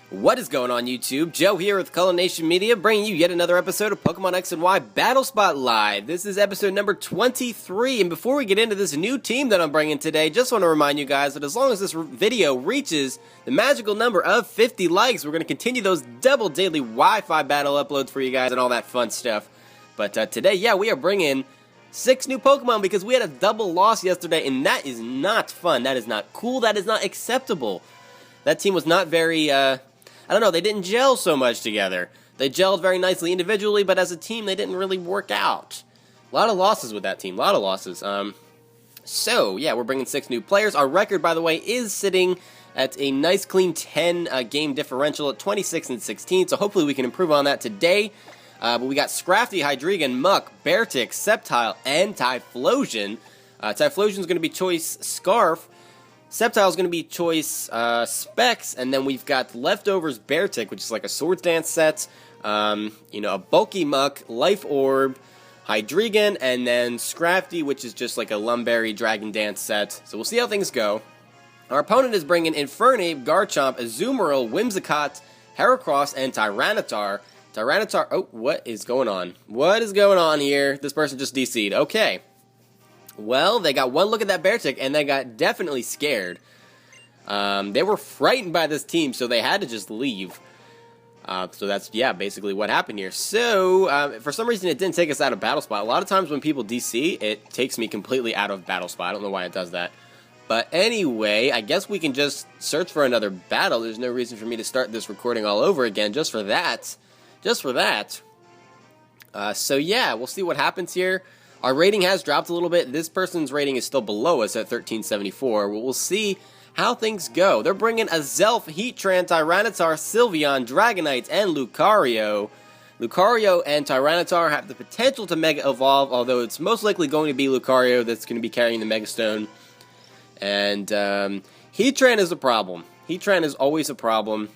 What is going on, YouTube? Joe here with Color Nation Media, bringing you yet another episode of Pokemon X and Y Battle Spot Live. This is episode number 23, and before we get into this new team that I'm bringing today, just want to remind you guys that as long as this video reaches the magical number of 50 likes, we're going to continue those double daily Wi-Fi battle uploads for you guys and all that fun stuff. But today, yeah, we are bringing 6 new Pokemon because we had a double loss yesterday, and that is not fun. That is not cool. That is not acceptable. That team was not very, I don't know, they didn't gel so much together. They gelled very nicely individually, but as a team, they didn't really work out. A lot of losses with that team, a lot of losses. So, yeah, we're bringing 6 new players. Our record, by the way, is sitting at a nice, clean 10-game differential at 26 and 16, so hopefully we can improve on that today. But we got Scrafty, Hydreigon, Muck, Beartic, Sceptile, and Typhlosion. Typhlosion's going to be choice Scarf. Sceptile is going to be choice Specs, and then we've got Leftovers Beartic, which is like a Swords Dance set, a bulky Muck, Life Orb, Hydreigon, and then Scrafty, which is just like a Lumberry Dragon Dance set. So we'll see how things go. Our opponent is bringing Infernape, Garchomp, Azumarill, Whimsicott, Heracross, and Tyranitar. Oh, what is going on? What is going on here? This person just DC'd. Okay. Well, they got one look at that Beartic, and they got definitely scared. They were frightened by this team, so they had to just leave. So that's, yeah, basically what happened here. So, for some reason, it didn't take us out of Battle Spot. A lot of times when people DC, it takes me completely out of Battle Spot. I don't know why it does that. But anyway, I guess we can just search for another battle. There's no reason for me to start this recording all over again just for that. Just for that. So, yeah, we'll see what happens here. Our rating has dropped a little bit. This person's rating is still below us at 1374. We'll see how things go. They're bringing a Zelf, Heatran, Tyranitar, Sylveon, Dragonite, and Lucario. Lucario and Tyranitar have the potential to Mega Evolve, although it's most likely going to be Lucario that's going to be carrying the Mega Stone. And Heatran is a problem. Heatran is always a problem,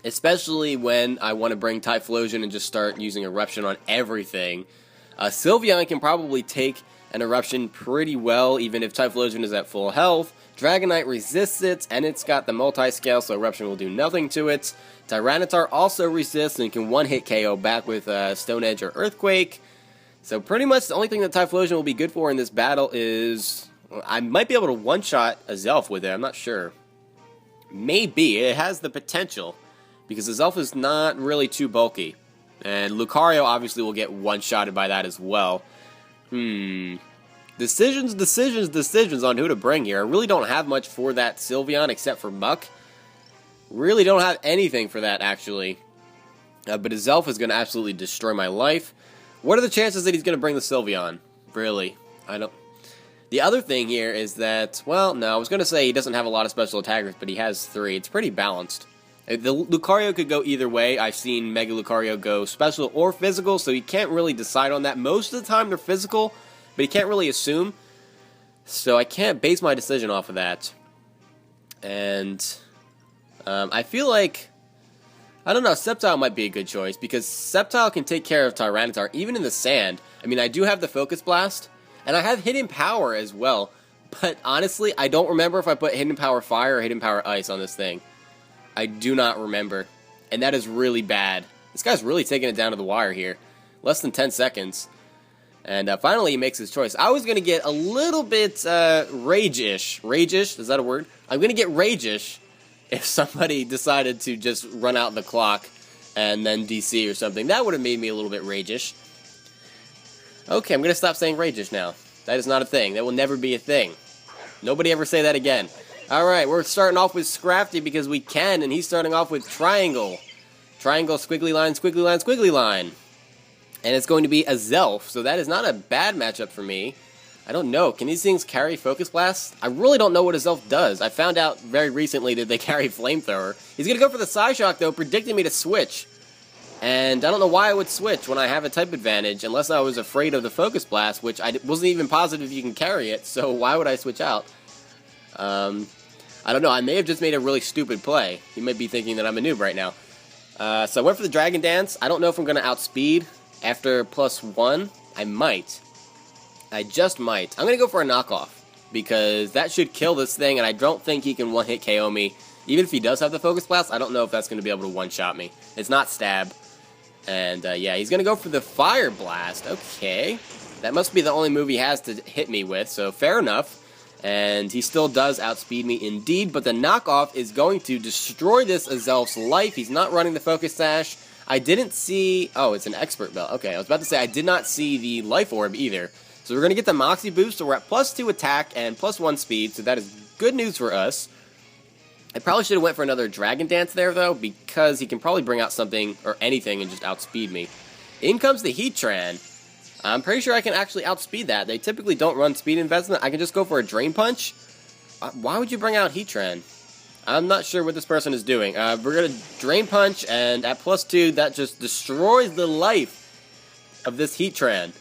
especially when I want to bring Typhlosion and just start using Eruption on everything. Sylveon can probably take an Eruption pretty well, even if Typhlosion is at full health. Dragonite resists it, and it's got the multi-scale, so Eruption will do nothing to it. Tyranitar also resists and can one-hit KO back with Stone Edge or Earthquake. So pretty much the only thing that Typhlosion will be good for in this battle is... I might be able to one-shot a Zelf with it, I'm not sure. Maybe. It has the potential, because the Zelf is not really too bulky. And Lucario obviously will get one-shotted by that as well. Decisions on who to bring here. I really don't have much for that Sylveon except for Muck. Really don't have anything for that, actually. But his Zelf is going to absolutely destroy my life. What are the chances that he's going to bring the Sylveon? Really? I don't... The other thing here is that, well, no, I was going to say he doesn't have a lot of special attackers, but he has 3. It's pretty balanced. The Lucario could go either way. I've seen Mega Lucario go special or physical, so you can't really decide on that. Most of the time they're physical, but you can't really assume. So I can't base my decision off of that. And I feel like, I don't know, Sceptile might be a good choice, because Sceptile can take care of Tyranitar, even in the sand. I mean, I do have the Focus Blast, and I have Hidden Power as well. But honestly, I don't remember if I put Hidden Power Fire or Hidden Power Ice on this thing. I do not remember, and that is really bad. This guy's really taking it down to the wire here. Less than 10 seconds. And finally he makes his choice. I was going to get a little bit rage-ish. Rage-ish? Is that a word? I'm going to get rage-ish if somebody decided to just run out the clock and then DC or something. That would have made me a little bit rage-ish. Okay, I'm going to stop saying rage-ish now. That is not a thing. That will never be a thing. Nobody ever say that again. Alright, we're starting off with Scrafty because we can, and he's starting off with Triangle. Triangle, squiggly line, squiggly line, squiggly line. And it's going to be a Zelf, so that is not a bad matchup for me. I don't know, can these things carry Focus Blast? I really don't know what a Zelf does. I found out very recently that they carry Flamethrower. He's going to go for the Psyshock, though, predicting me to switch. And I don't know why I would switch when I have a type advantage, unless I was afraid of the Focus Blast, which I wasn't even positive you can carry it, so why would I switch out? I don't know, I may have just made a really stupid play. You might be thinking that I'm a noob right now. So I went for the Dragon Dance. I don't know if I'm going to outspeed after +1. I might. I just might. I'm going to go for a knockoff, because that should kill this thing, and I don't think he can one-hit KO me. Even if he does have the Focus Blast, I don't know if that's going to be able to one-shot me. It's not Stab. And, yeah, he's going to go for the Fire Blast. Okay. That must be the only move he has to hit me with, so fair enough. And he still does outspeed me indeed, but the knockoff is going to destroy this Azelf's life. He's not running the Focus Sash. I didn't see... Oh, it's an Expert Belt. Okay, I was about to say I did not see the Life Orb either. So we're going to get the Moxie boost, so we're at +2 attack and +1 speed, so that is good news for us. I probably should have went for another Dragon Dance there, though, because he can probably bring out something or anything and just outspeed me. In comes the Heatran. I'm pretty sure I can actually outspeed that. They typically don't run speed investment. I can just go for a Drain Punch. Why would you bring out Heatran? I'm not sure what this person is doing. We're going to Drain Punch, and at +2, that just destroys the life of this Heatran.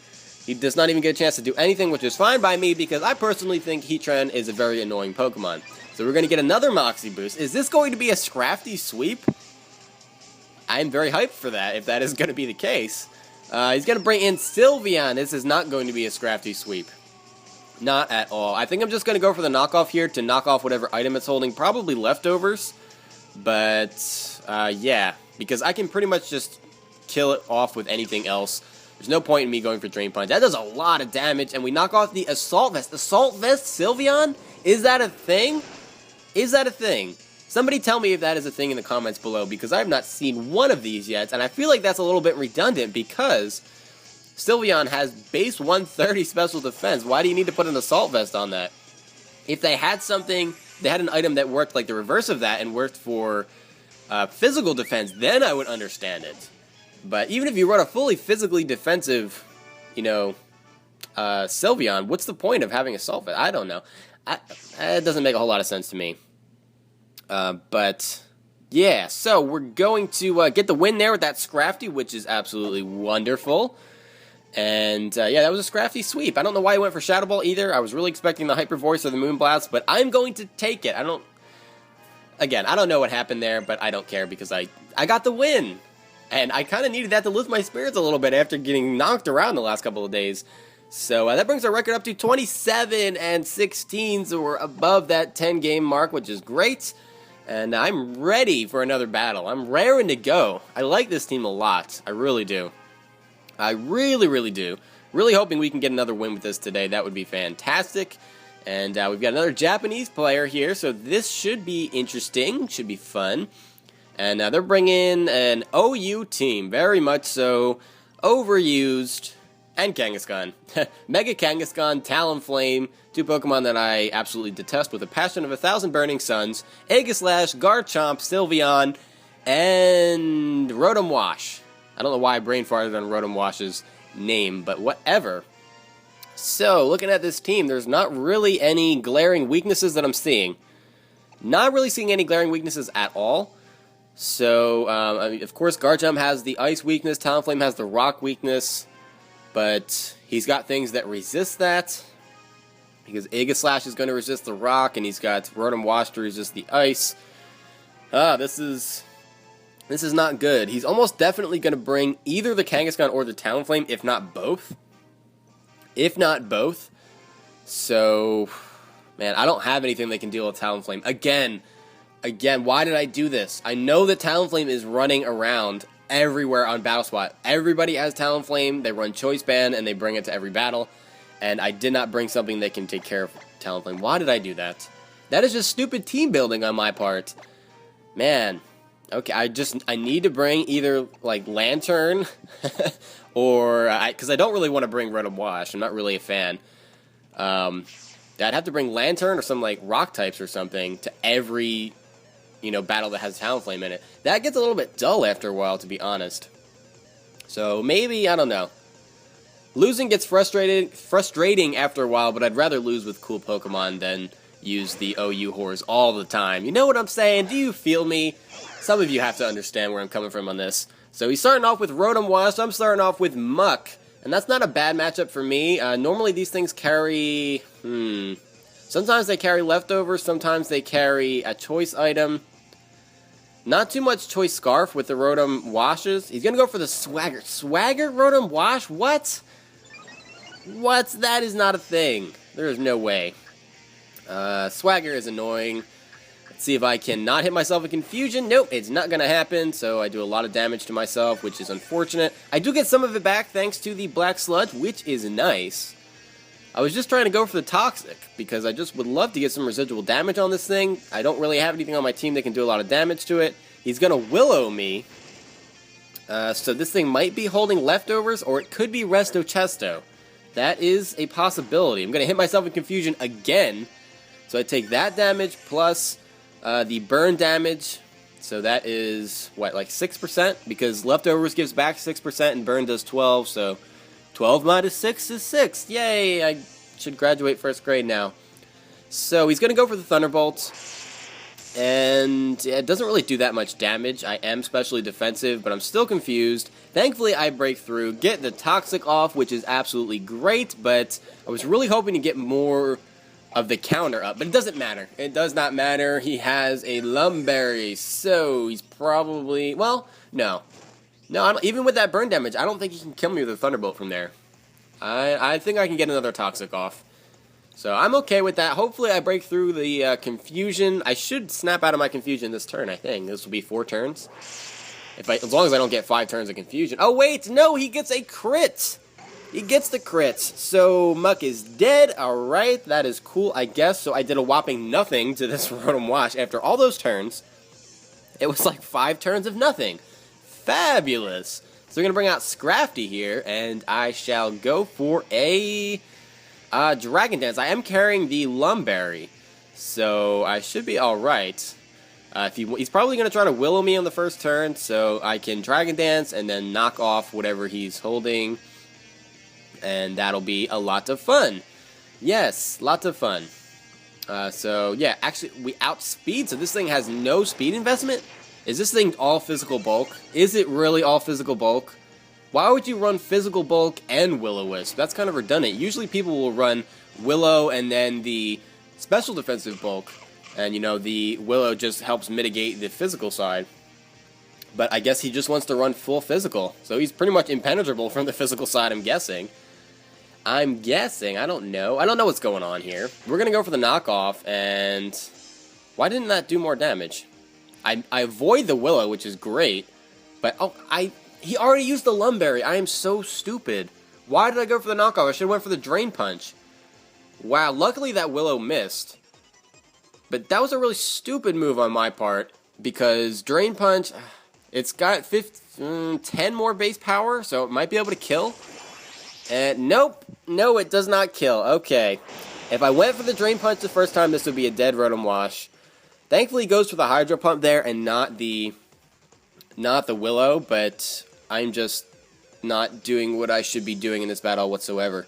He does not even get a chance to do anything, which is fine by me, because I personally think Heatran is a very annoying Pokemon. So we're going to get another Moxie boost. Is this going to be a Scrafty sweep? I'm very hyped for that, if that is going to be the case. He's going to bring in Sylveon. This is not going to be a Scrafty sweep. Not at all. I think I'm just going to go for the knockoff here to knock off whatever item it's holding. Probably leftovers. But, yeah. Because I can pretty much just kill it off with anything else. There's no point in me going for Drain Punch. That does a lot of damage. And we knock off the Assault Vest. Assault Vest Sylveon? Is that a thing? Is that a thing? Somebody tell me if that is a thing in the comments below, because I have not seen one of these yet, and I feel like that's a little bit redundant, because Sylveon has base 130 special defense. Why do you need to put an Assault Vest on that? If they had something, they had an item that worked like the reverse of that and worked for physical defense, then I would understand it. But even if you run a fully physically defensive, you know, Sylveon, what's the point of having Assault Vest? I don't know. It doesn't make a whole lot of sense to me. But, yeah, so we're going to get the win there with that Scrafty, which is absolutely wonderful. And, yeah, that was a Scrafty sweep. I don't know why he went for Shadow Ball either. I was really expecting the Hyper Voice or the Moonblast, but I'm going to take it. Again, I don't know what happened there, but I don't care because I got the win. And I kind of needed that to lift my spirits a little bit after getting knocked around the last couple of days. So that brings our record up to 27-16, so we're above that 10-game mark, which is great. And I'm ready for another battle. I'm raring to go. I like this team a lot. I really do. I really, really do. Really hoping we can get another win with this today. That would be fantastic. And we've got another Japanese player here, so this should be interesting. Should be fun. And they're bringing an OU team. Very much so. Overused. And Kangaskhan. Mega Kangaskhan, Talonflame, two Pokemon that I absolutely detest with a passion of 1,000 burning suns. Aegislash, Garchomp, Sylveon, and Rotom Wash. I don't know why I brain farted on Rotom Wash's name, but whatever. So, looking at this team, there's not really any glaring weaknesses that I'm seeing. Not really seeing any glaring weaknesses at all. So, I mean, of course, Garchomp has the Ice weakness, Talonflame has the Rock weakness. But he's got things that resist that, because Aegislash is going to resist the rock, and he's got Rotom Wash to resist the ice. This is not good. He's almost definitely going to bring either the Kangaskhan or the Talonflame, if not both. If not both. So, man, I don't have anything that can deal with Talonflame. Again, why did I do this? I know that Talonflame is running around everywhere on Battle Spot. Everybody has Talonflame, they run Choice Band, and they bring it to every battle. And I did not bring something that can take care of Talonflame. Why did I do that? That is just stupid team building on my part. Man. Okay, I need to bring either, like, Lantern, or, because I don't really want to bring Rotom Wash. I'm not really a fan. I'd have to bring Lantern or some, like, Rock types or something to every, you know, battle that has Talonflame in it. That gets a little bit dull after a while, to be honest. So maybe, I don't know. Losing gets frustrating after a while, but I'd rather lose with cool Pokemon than use the OU whores all the time. You know what I'm saying? Do you feel me? Some of you have to understand where I'm coming from on this. So he's starting off with Rotom Wash, I'm starting off with Muck. And that's not a bad matchup for me. Normally these things carry... Sometimes they carry leftovers, sometimes they carry a choice item. Not too much choice Scarf with the Rotom Washes. He's going to go for the Swagger. Swagger Rotom Wash? What? What? That is not a thing. There is no way. Swagger is annoying. See if I can not hit myself in confusion. Nope, it's not going to happen, so I do a lot of damage to myself, which is unfortunate. I do get some of it back thanks to the black sludge, which is nice. I was just trying to go for the toxic, because I just would love to get some residual damage on this thing. I don't really have anything on my team that can do a lot of damage to it. He's going to willow me. So this thing might be holding leftovers, or it could be resto chesto. That is a possibility. I'm going to hit myself in confusion again. So I take that damage plus the burn damage. So that is, what, like 6%? Because leftovers gives back 6% and burn does 12. So 12 minus 6 is 6. Yay! I should graduate first grade now. So he's going to go for the Thunderbolt. And it doesn't really do that much damage. I am specially defensive, but I'm still confused. Thankfully, I break through, get the Toxic off, which is absolutely great, but I was really hoping to get more of the counter up, but it doesn't matter. It does not matter. He has a Lumberry, so he's probably... Well, no. No, I don't, even with that burn damage, I don't think he can kill me with a Thunderbolt from there. I think I can get another Toxic off. So I'm okay with that. Hopefully I break through the confusion. I should snap out of my confusion this turn, I think. This will be 4 turns. As long as I don't get 5 turns of confusion. Oh, wait! No, he gets a crit! He gets the crit. So Muck is dead. Alright, that is cool, I guess. So I did a whopping nothing to this Rotom Wash. After all those turns, it was like 5 turns of nothing. Fabulous! So we're going to bring out Scrafty here, and I shall go for a... Dragon Dance. I am carrying the Lumberry, so I should be alright. He's probably going to try to Willow me on the first turn, so I can Dragon Dance and then knock off whatever he's holding, and that'll be a lot of fun. Yes, lots of fun. So, yeah, actually, we outspeed, so this thing has no speed investment? Is this thing all physical bulk? Is it really all physical bulk? Why would you run Physical Bulk and Will-O-Wisp? That's kind of redundant. Usually people will run Willow and then the Special Defensive Bulk. And, you know, the Willow just helps mitigate the physical side. But I guess he just wants to run full physical. So he's pretty much impenetrable from the physical side, I'm guessing. I don't know. I don't know what's going on here. We're going to go for the knockoff, and... Why didn't that do more damage? I avoid the Willow, which is great. But, he already used the Lumberry. I am so stupid. Why did I go for the knockoff? I should have went for the Drain Punch. Wow, luckily that Willow missed. But that was a really stupid move on my part, because Drain Punch, it's got 10 more base power, so it might be able to kill. And nope. No, it does not kill. Okay. If I went for the Drain Punch the first time, this would be a dead Rotom Wash. Thankfully, he goes for the Hydro Pump there and not the Willow, but I'm just not doing what I should be doing in this battle whatsoever.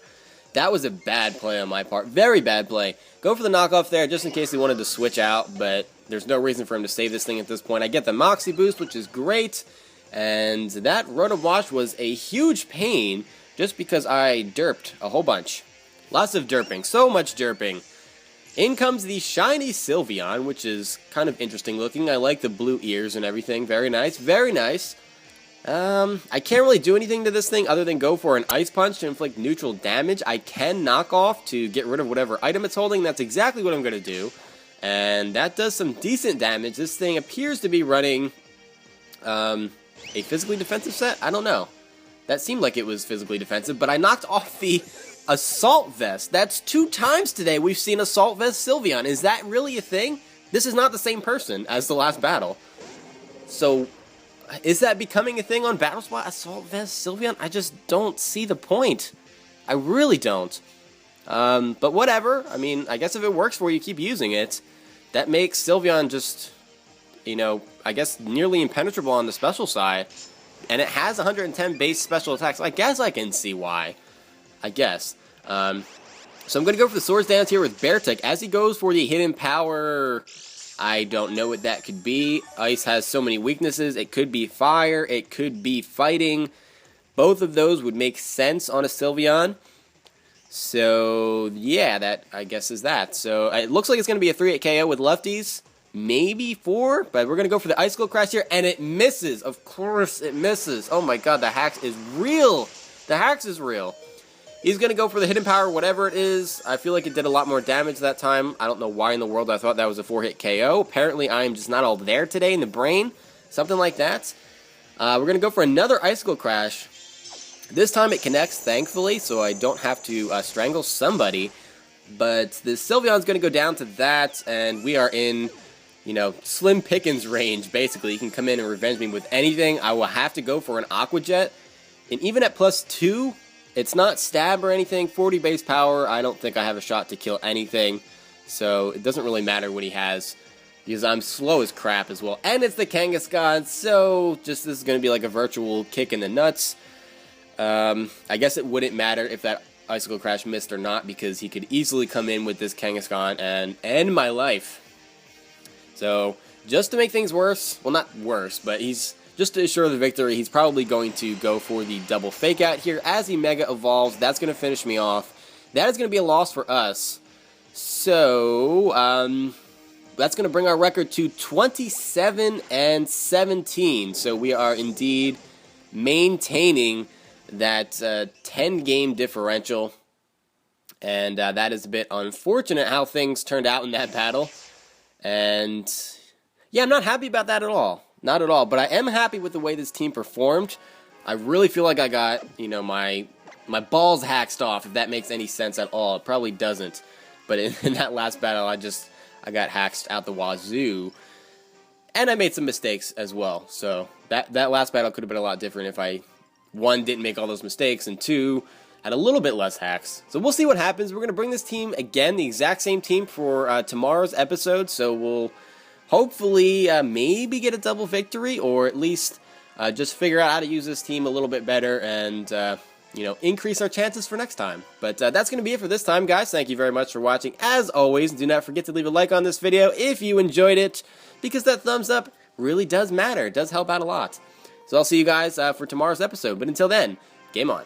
That was a bad play on my part. Very bad play. Go for the knockoff there just in case he wanted to switch out, but there's no reason for him to save this thing at this point. I get the Moxie boost, which is great, and that Rotom Wash was a huge pain just because I derped a whole bunch. Lots of derping. So much derping. In comes the shiny Sylveon, which is kind of interesting looking. I like the blue ears and everything. Very nice. Very nice. I can't really do anything to this thing other than go for an Ice Punch to inflict neutral damage. I can knock off to get rid of whatever item it's holding. That's exactly what I'm going to do. And that does some decent damage. This thing appears to be running a physically defensive set? I don't know. That seemed like it was physically defensive, but I knocked off the Assault Vest. That's 2 times today we've seen Assault Vest Sylveon. Is that really a thing? This is not the same person as the last battle. So... is that becoming a thing on Battlespot? Assault Vest Sylveon? I just don't see the point. I really don't. But whatever. I mean, I guess if it works for you, keep using it. That makes Sylveon just, you know, I guess nearly impenetrable on the special side. And it has 110 base special attacks. I guess I can see why. I guess. So I'm going to go for the Swords Dance here with Beartic. As he goes for the Hidden Power... I don't know what that could be. Ice has so many weaknesses. It could be fire. It could be fighting. Both of those would make sense on a Sylveon. So, yeah, that, I guess, is that. So, it looks like it's going to be a 3-8 KO with lefties. Maybe 4, but we're going to go for the Icicle Crash here, and it misses. Of course, it misses. Oh my god, the Hax is real. The Hax is real. He's going to go for the hidden power, whatever it is. I feel like it did a lot more damage that time. I don't know why in the world I thought that was a 4-hit KO. Apparently, I'm just not all there today in the brain. Something like that. We're going to go for another Icicle Crash. This time it connects, thankfully, so I don't have to strangle somebody. But the Sylveon's going to go down to that, and we are in, you know, Slim Pickens range, basically. He can come in and revenge me with anything. I will have to go for an Aqua Jet. And even at +2, it's not stab or anything. 40 base power, I don't think I have a shot to kill anything. So it doesn't really matter what he has, because I'm slow as crap as well. And it's the Kangaskhan, so just this is going to be like a virtual kick in the nuts. I guess it wouldn't matter if that Icicle Crash missed or not, because he could easily come in with this Kangaskhan and end my life. So, just to make things worse, well, not worse, but just to assure the victory, he's probably going to go for the double fake out here as he Mega Evolves. That's going to finish me off. That is going to be a loss for us. So, that's going to bring our record to 27-17. So, we are indeed maintaining that 10-game differential, and that is a bit unfortunate how things turned out in that battle, and yeah, I'm not happy about that at all, not at all, but I am happy with the way this team performed. I really feel like I got, you know, my balls hacked off, if that makes any sense at all. It probably doesn't, but in that last battle, I got hacked out the wazoo, and I made some mistakes as well, so that last battle could have been a lot different if I, 1, didn't make all those mistakes, and 2, had a little bit less hacks. So we'll see what happens. We're going to bring this team again, the exact same team for tomorrow's episode, so we'll hopefully maybe get a double victory, or at least just figure out how to use this team a little bit better and, you know, increase our chances for next time. But that's going to be it for this time, guys. Thank you very much for watching. As always, do not forget to leave a like on this video if you enjoyed it, because that thumbs up really does matter. It does help out a lot. So I'll see you guys for tomorrow's episode. But until then, game on.